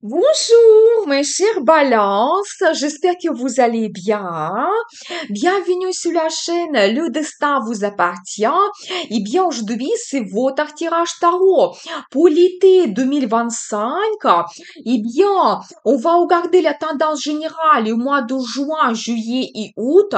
Bonjour, mes chers balances. J'espère que vous allez bien. Bienvenue sur la chaîne Le Destin vous appartient. Eh bien, aujourd'hui, c'est votre tirage tarot pour l'été 2025. Eh bien, on va regarder la tendance générale au mois de juin, juillet et août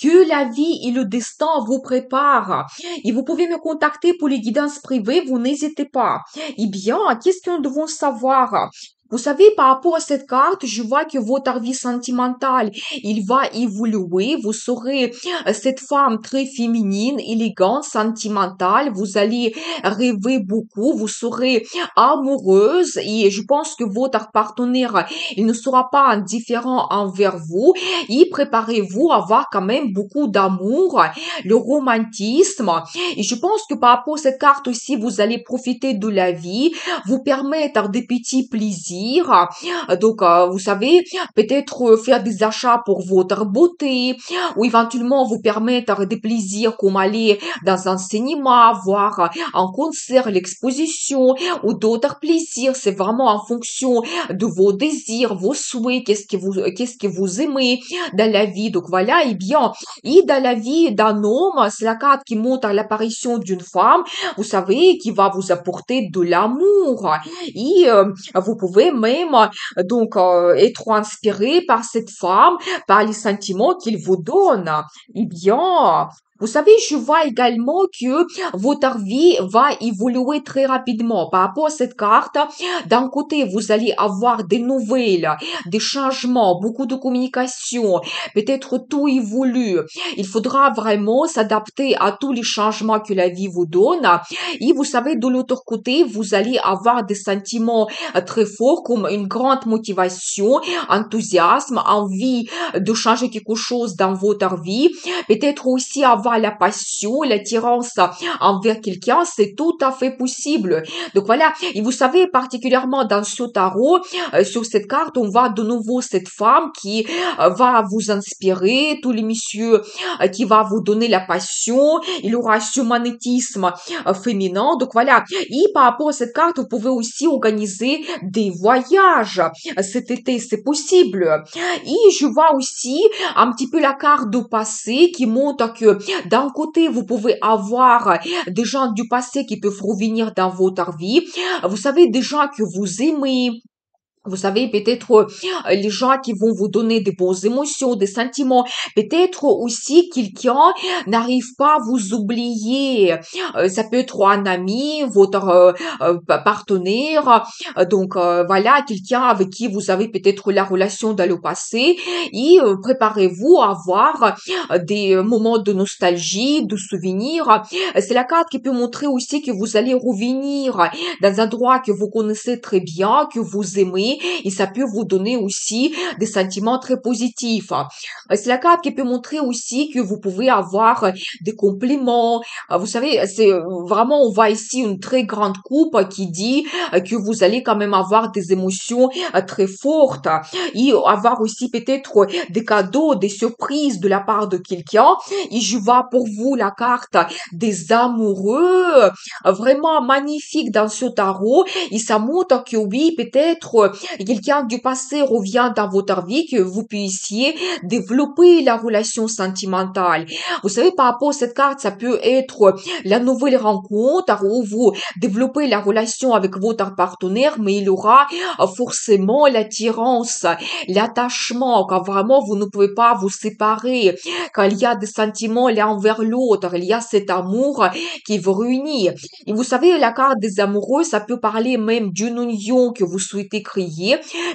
que la vie et le destin vous préparent. Et vous pouvez me contacter pour les guidances privées, vous n'hésitez pas. Eh bien, qu'est-ce que nous devons savoir? Vous savez, par rapport à cette carte, je vois que votre vie sentimentale, il va évoluer. Vous serez cette femme très féminine, élégante, sentimentale. Vous allez rêver beaucoup. Vous serez amoureuse et je pense que votre partenaire, il ne sera pas indifférent envers vous. Et préparez-vous à avoir quand même beaucoup d'amour, le romantisme. Et je pense que par rapport à cette carte aussi, vous allez profiter de la vie, vous permettre des petits plaisirs. Donc, vous savez, peut-être faire des achats pour votre beauté ou éventuellement vous permettre des plaisirs comme aller dans un cinéma, voir un concert, l'exposition ou d'autres plaisirs. C'est vraiment en fonction de vos désirs, vos souhaits, qu'est-ce que vous aimez dans la vie. Donc voilà, et dans la vie d'un homme, c'est la carte qui montre l'apparition d'une femme, vous savez, qui va vous apporter de l'amour. Et vous pouvez même être inspiré par cette femme, par les sentiments qu'il vous donne. Eh bien, vous savez, je vois également que votre vie va évoluer très rapidement. Par rapport à cette carte, d'un côté, vous allez avoir des nouvelles, des changements, beaucoup de communication, peut-être tout évolue. Il faudra vraiment s'adapter à tous les changements que la vie vous donne. Et vous savez, de l'autre côté, vous allez avoir des sentiments très forts comme une grande motivation, enthousiasme, envie de changer quelque chose dans votre vie. Peut-être aussi avoir la passion, l'attirance envers quelqu'un, c'est tout à fait possible. Donc voilà, et vous savez, particulièrement dans ce tarot, sur cette carte, on voit de nouveau cette femme qui va vous inspirer, tous les messieurs qui va vous donner la passion, il aura ce magnétisme féminin. Donc voilà. Et par rapport à cette carte, vous pouvez aussi organiser des voyages cet été, c'est possible. Et je vois aussi un petit peu la carte du passé qui montre que d'un côté, vous pouvez avoir des gens du passé qui peuvent revenir dans votre vie. Vous savez, des gens que vous aimez, vous savez, peut-être les gens qui vont vous donner des bonnes émotions, des sentiments. Peut-être aussi quelqu'un n'arrive pas à vous oublier. Ça peut être un ami, votre partenaire. Voilà, quelqu'un avec qui vous avez peut-être la relation dans le passé. Et préparez-vous à avoir des moments de nostalgie, de souvenirs. C'est la carte qui peut montrer aussi que vous allez revenir dans un endroit que vous connaissez très bien, que vous aimez, et ça peut vous donner aussi des sentiments très positifs. C'est la carte qui peut montrer aussi que vous pouvez avoir des compliments. Vous savez, c'est vraiment, on voit ici une très grande coupe qui dit que vous allez quand même avoir des émotions très fortes et avoir aussi peut-être des cadeaux, des surprises de la part de quelqu'un. Et je vois pour vous la carte des amoureux, vraiment magnifique dans ce tarot. Et ça montre que oui, peut-être quelqu'un du passé revient dans votre vie, que vous puissiez développer la relation sentimentale. Vous savez, par rapport à cette carte, ça peut être la nouvelle rencontre où vous développez la relation avec votre partenaire, mais il aura forcément l'attirance, l'attachement, quand vraiment vous ne pouvez pas vous séparer, quand il y a des sentiments l'un envers l'autre, il y a cet amour qui vous réunit. Et vous savez, la carte des amoureux, ça peut parler même d'une union que vous souhaitez créer,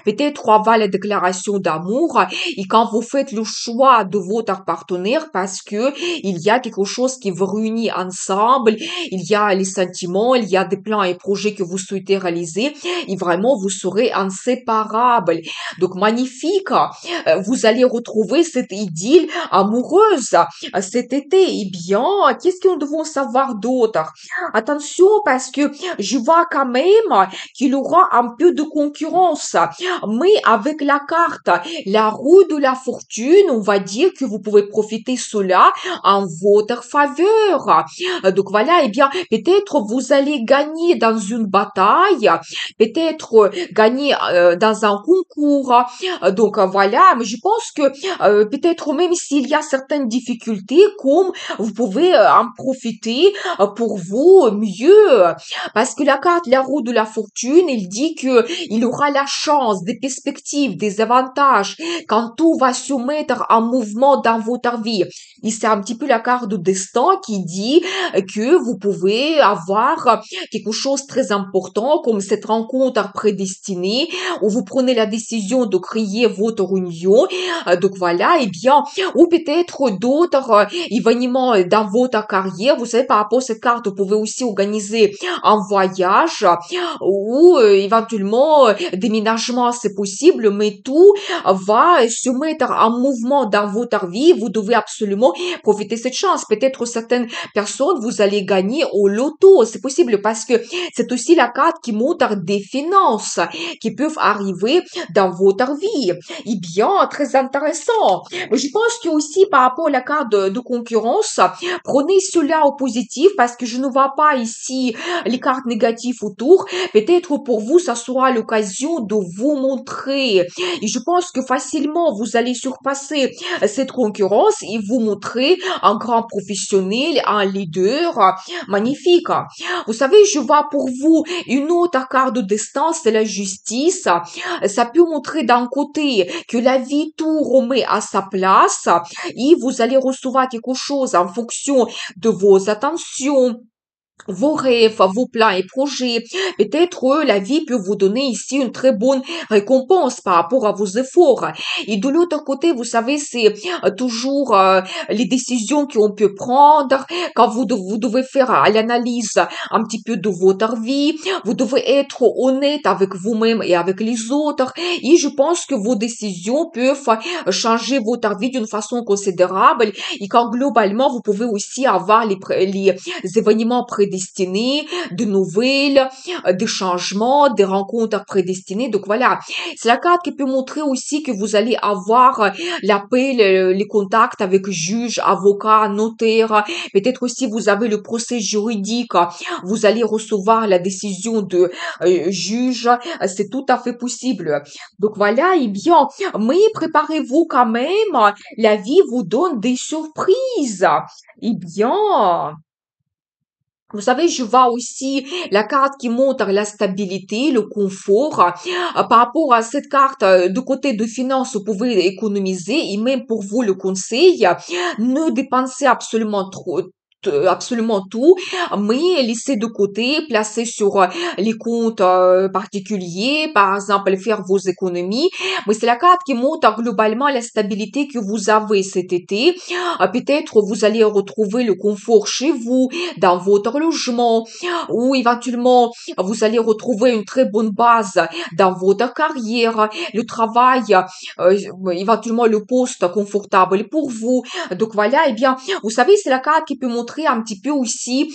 peut-être avant la déclaration d'amour, et quand vous faites le choix de votre partenaire parce que il y a quelque chose qui vous réunit ensemble, il y a les sentiments, il y a des plans et projets que vous souhaitez réaliser, et vraiment vous serez inséparables. Donc magnifique, vous allez retrouver cette idylle amoureuse cet été. Eh bien, qu'est-ce que nous devons savoir d'autre? Attention parce que je vois quand même qu'il y aura un peu de concurrence concurrence. Mais avec la carte, la roue de la fortune, on va dire que vous pouvez profiter cela en votre faveur. Donc voilà, eh bien, peut-être vous allez gagner dans une bataille, peut-être gagner dans un concours. Donc voilà, mais je pense que peut-être même s'il y a certaines difficultés, comme vous pouvez en profiter pour vous mieux. Parce que la carte, la roue de la fortune, il dit que il aura la chance, des perspectives, des avantages quand tout va se mettre en mouvement dans votre vie. Et c'est un petit peu la carte de destin qui dit que vous pouvez avoir quelque chose de très important comme cette rencontre prédestinée où vous prenez la décision de créer votre union. Donc voilà, et bien, ou peut-être d'autres événements dans votre carrière. Vous savez, par rapport à cette carte, vous pouvez aussi organiser un voyage ou éventuellement déménagement, c'est possible, mais tout va se mettre en mouvement dans votre vie. Vous devez absolument profiter de cette chance. Peut-être certaines personnes, vous allez gagner au loto. C'est possible parce que c'est aussi la carte qui montre des finances qui peuvent arriver dans votre vie. Eh bien, très intéressant. Mais je pense que aussi par rapport à la carte de concurrence, prenez cela au positif parce que je ne vois pas ici les cartes négatives autour. Peut-être pour vous, ça sera l'occasion de vous montrer. Et je pense que facilement, vous allez surpasser cette concurrence et vous montrer un grand professionnel, un leader magnifique. Vous savez, je vois pour vous une autre carte de destin, c'est la justice. Ça peut montrer d'un côté que la vie tout remet à sa place et vous allez recevoir quelque chose en fonction de vos attentions, vos rêves, vos plans et projets. Peut-être la vie peut vous donner ici une très bonne récompense par rapport à vos efforts. Et de l'autre côté, vous savez, c'est toujours les décisions qu'on peut prendre quand vous devez faire l'analyse un petit peu de votre vie. Vous devez être honnête avec vous-même et avec les autres. Et je pense que vos décisions peuvent changer votre vie d'une façon considérable. Et quand globalement, vous pouvez aussi avoir les événements prédestinés, de nouvelles, des changements, des rencontres prédestinées. Donc voilà, c'est la carte qui peut montrer aussi que vous allez avoir l'appel, les contacts avec juge, avocat, notaire. Peut-être aussi vous avez le procès juridique. Vous allez recevoir la décision de juge. C'est tout à fait possible. Donc voilà, eh bien, mais préparez-vous quand même. La vie vous donne des surprises. Eh bien, vous savez, je vois aussi la carte qui montre la stabilité, le confort. Par rapport à cette carte, de côté de finances, vous pouvez économiser et même pour vous le conseil, ne dépensez absolument trop. Absolument tout, mais laissez de côté, placez sur les comptes particuliers, par exemple, faire vos économies. Mais c'est la carte qui montre globalement la stabilité que vous avez cet été. Peut-être vous allez retrouver le confort chez vous, dans votre logement, ou éventuellement vous allez retrouver une très bonne base dans votre carrière, le travail, euh, éventuellement le poste confortable pour vous. Donc voilà, eh bien, vous savez, c'est la carte qui peut montrer un petit peu aussi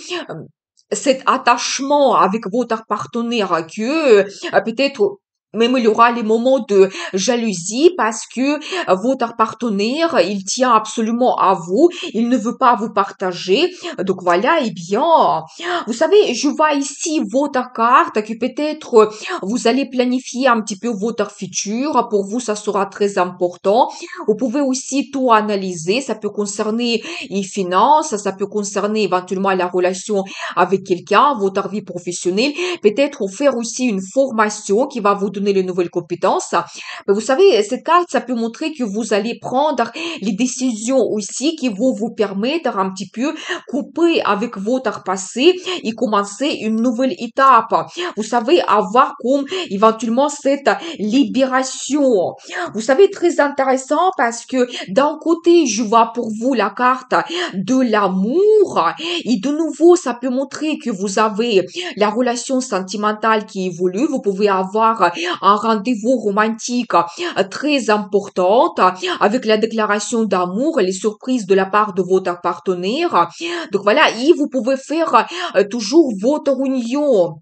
cet attachement avec votre partenaire que peut-être même il y aura les moments de jalousie parce que votre partenaire, il tient absolument à vous, il ne veut pas vous partager. Donc voilà, eh bien, vous savez, je vois ici votre carte que peut-être vous allez planifier un petit peu votre futur. Pour vous, ça sera très important. Vous pouvez aussi tout analyser. Ça peut concerner les finances, ça peut concerner éventuellement la relation avec quelqu'un, votre vie professionnelle, peut-être faire aussi une formation qui va vous donner les nouvelles compétences. Mais vous savez, cette carte, ça peut montrer que vous allez prendre les décisions aussi qui vont vous permettre un petit peu couper avec votre passé et commencer une nouvelle étape. Vous savez, avoir comme éventuellement cette libération. Vous savez, très intéressant parce que d'un côté, je vois pour vous la carte de l'amour et de nouveau, ça peut montrer que vous avez la relation sentimentale qui évolue. Vous pouvez avoir un rendez-vous romantique très importante avec la déclaration d'amour, les surprises de la part de votre partenaire. Donc voilà, et vous pouvez faire toujours votre union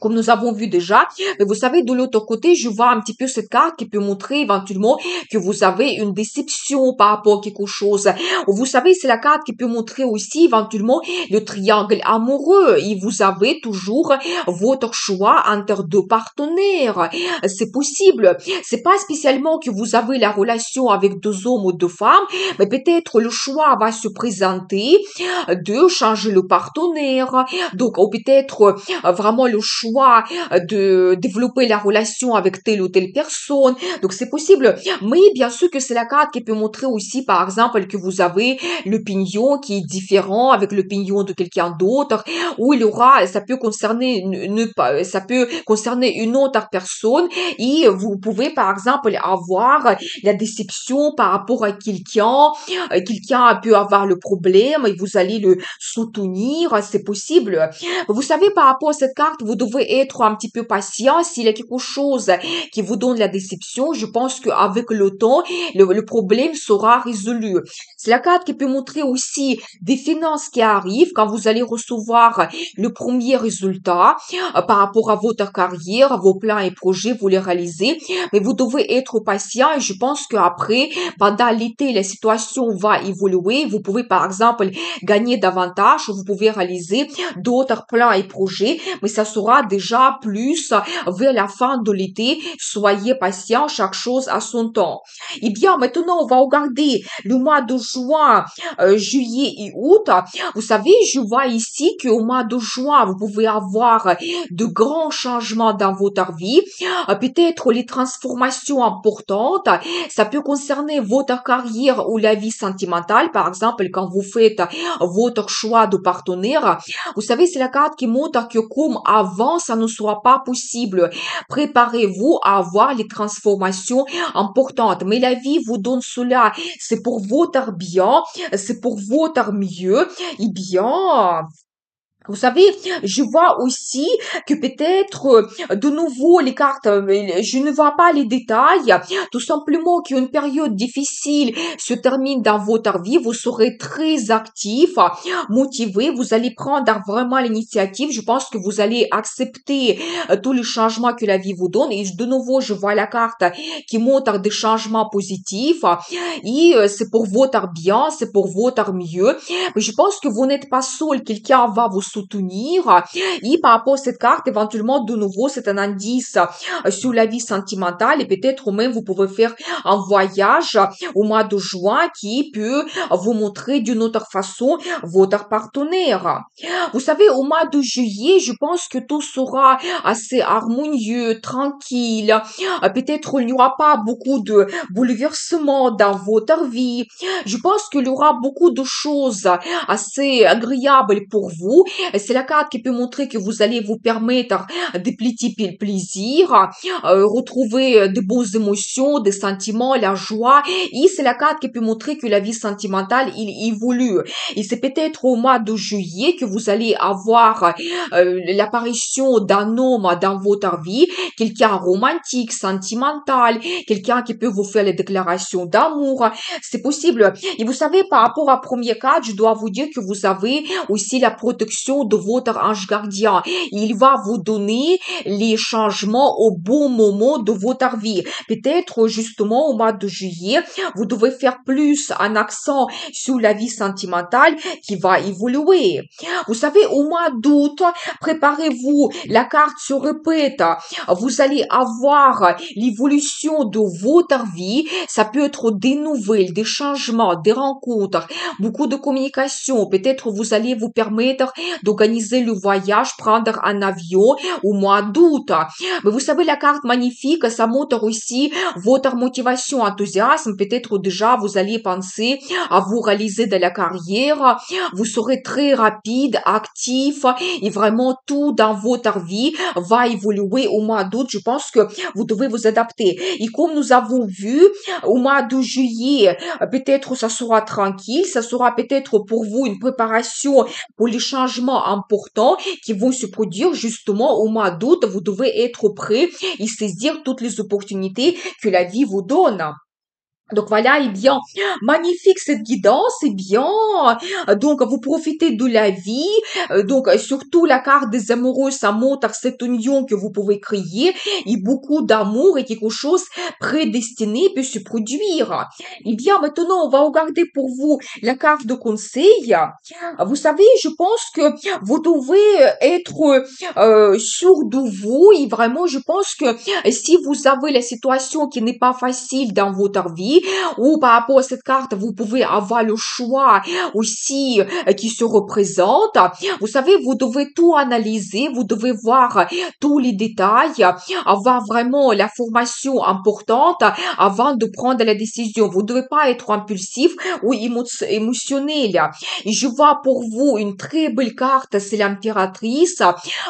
comme nous avons vu déjà. Mais vous savez, de l'autre côté, je vois un petit peu cette carte qui peut montrer éventuellement que vous avez une déception par rapport à quelque chose. Ou vous savez, c'est la carte qui peut montrer aussi éventuellement le triangle amoureux. Et vous avez toujours votre choix entre deux partenaires. C'est possible. C'est pas spécialement que vous avez la relation avec deux hommes ou deux femmes, mais peut-être le choix va se présenter de changer le partenaire. Donc, ou peut-être vraiment le choix de développer la relation avec telle ou telle personne. Donc, c'est possible. Mais bien sûr que c'est la carte qui peut montrer aussi, par exemple, que vous avez l'opinion qui est différent avec l'opinion de quelqu'un d'autre, ou il y aura, ça peut concerner ça peut concerner une autre personne, et vous pouvez, par exemple, avoir la déception par rapport à quelqu'un, quelqu'un peut avoir le problème et vous allez le soutenir, c'est possible. Vous savez, par rapport à cette carte, vous devez être un petit peu patient. S'il y a quelque chose qui vous donne la déception, je pense qu'avec le temps, le problème sera résolu. C'est la carte qui peut montrer aussi des finances qui arrivent quand vous allez recevoir le premier résultat par rapport à votre carrière, à vos plans et projets, vous les réalisez. Mais vous devez être patient et je pense qu'après, pendant l'été, la situation va évoluer. Vous pouvez, par exemple, gagner davantage, vous pouvez réaliser d'autres plans et projets, mais ça sera déjà plus vers la fin de l'été. Soyez patient, chaque chose à son temps. Eh bien, maintenant, on va regarder le mois de juin, juillet et août. Vous savez, je vois ici qu'au mois de juin, vous pouvez avoir de grands changements dans votre vie, peut-être les transformations importantes. Ça peut concerner votre carrière ou la vie sentimentale, par exemple, quand vous faites votre choix de partenaire. Vous savez, c'est la carte qui montre que comme avant, ça ne sera pas possible. Préparez-vous à avoir les transformations importantes. Mais la vie vous donne cela. C'est pour votre bien, c'est pour votre mieux. Eh bien, vous savez, je vois aussi que peut-être, de nouveau, les cartes, je ne vois pas les détails, tout simplement qu'une période difficile se termine dans votre vie, vous serez très actif, motivé, vous allez prendre vraiment l'initiative, je pense que vous allez accepter tous les changements que la vie vous donne, et de nouveau, je vois la carte qui montre des changements positifs, et c'est pour votre bien, c'est pour votre mieux, mais je pense que vous n'êtes pas seul, quelqu'un va vous soutenir. Et par rapport à cette carte, éventuellement, de nouveau, c'est un indice sur la vie sentimentale et peut-être même vous pouvez faire un voyage au mois de juin qui peut vous montrer d'une autre façon votre partenaire. Vous savez, au mois de juillet, je pense que tout sera assez harmonieux, tranquille. Peut-être il n'y aura pas beaucoup de bouleversements dans votre vie. Je pense qu'il y aura beaucoup de choses assez agréables pour vous. C'est la carte qui peut montrer que vous allez vous permettre de petits plaisirs, retrouver de bonnes émotions, des sentiments, la joie. Et c'est la carte qui peut montrer que la vie sentimentale, il évolue. Et c'est peut-être au mois de juillet que vous allez avoir l'apparition d'un homme dans votre vie, quelqu'un romantique, sentimental, quelqu'un qui peut vous faire les déclarations d'amour. C'est possible. Et vous savez, par rapport à premier cas, je dois vous dire que vous avez aussi la protection de votre ange gardien. Il va vous donner les changements au bon moment de votre vie. Peut-être justement au mois de juillet, vous devez faire plus un accent sur la vie sentimentale qui va évoluer. Vous savez, au mois d'août, préparez-vous, la carte se répète. Vous allez avoir l'évolution de votre vie. Ça peut être des nouvelles, des changements, des rencontres, beaucoup de communication. Peut-être vous allez vous permettre d'organiser le voyage, prendre un avion au mois d'août. Mais vous savez, la carte magnifique, ça montre aussi votre motivation, enthousiasme. Peut-être déjà vous allez penser à vous réaliser de la carrière. Vous serez très rapide, actif et vraiment tout dans votre vie va évoluer au mois d'août. Je pense que vous devez vous adapter. Et comme nous avons vu, au mois de juillet, peut-être ça sera tranquille, ça sera peut-être pour vous une préparation pour les changements importants qui vont se produire justement au mois d'août. Vous devez être prêt et saisir toutes les opportunités que la vie vous donne. Donc voilà, eh bien, magnifique cette guidance, eh bien, donc vous profitez de la vie, surtout la carte des amoureux, ça montre cette union que vous pouvez créer, et beaucoup d'amour et quelque chose prédestiné peut se produire. Eh bien, maintenant, on va regarder pour vous la carte de conseil. Vous savez, je pense que vous devez être sûr de vous, et vraiment, je pense que si vous avez la situation qui n'est pas facile dans votre vie, ou par rapport à cette carte, vous pouvez avoir le choix aussi qui se représente. Vous savez, vous devez tout analyser, vous devez voir tous les détails, avoir vraiment la formation importante avant de prendre la décision. Vous ne devez pas être impulsif ou émotionnel. Et je vois pour vous une très belle carte, c'est l'impératrice.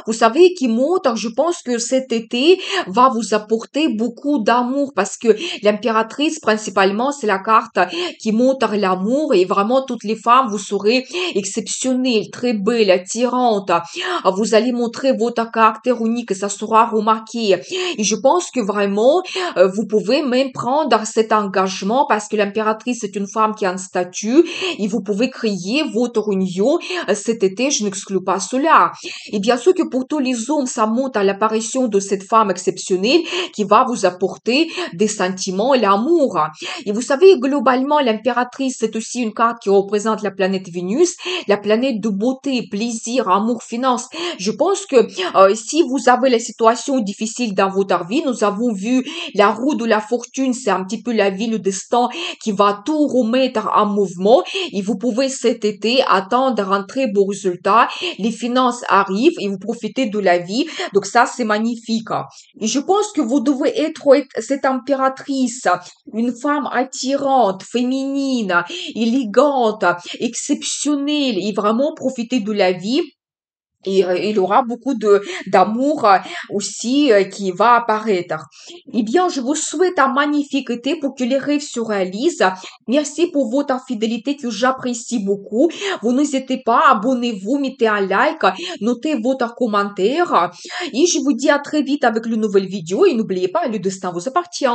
Vous savez, qui montre, je pense que cet été va vous apporter beaucoup d'amour parce que l'impératrice, principalement, c'est la carte qui montre l'amour et vraiment toutes les femmes, vous serez exceptionnelles, très belles, attirantes. Vous allez montrer votre caractère unique, ça sera remarqué. Et je pense que vraiment, vous pouvez même prendre cet engagement parce que l'impératrice est une femme qui a un statut et vous pouvez créer votre union cet été, je n'exclus pas cela. Et bien sûr que pour tous les hommes, ça montre à l'apparition de cette femme exceptionnelle qui va vous apporter des sentiments et l'amour. Et vous savez, globalement, l'impératrice, c'est aussi une carte qui représente la planète Vénus, la planète de beauté, plaisir, amour, finance. Je pense que si vous avez la situation difficile dans votre vie, nous avons vu la roue de la fortune, c'est un petit peu la vie, le destin qui va tout remettre en mouvement et vous pouvez cet été attendre un très beau résultat. Les finances arrivent et vous profitez de la vie. Donc ça, c'est magnifique. Et je pense que vous devez être cette impératrice, une femme attirante, féminine, élégante, exceptionnelle et vraiment profiter de la vie. Et il aura beaucoup de d'amour aussi qui va apparaître. Eh bien, je vous souhaite un magnifique été pour que les rêves se réalisent. Merci pour votre fidélité que j'apprécie beaucoup. Vous n'hésitez pas, abonnez-vous, mettez un like, notez votre commentaire. Et je vous dis à très vite avec une nouvelle vidéo. Et n'oubliez pas, le destin vous appartient.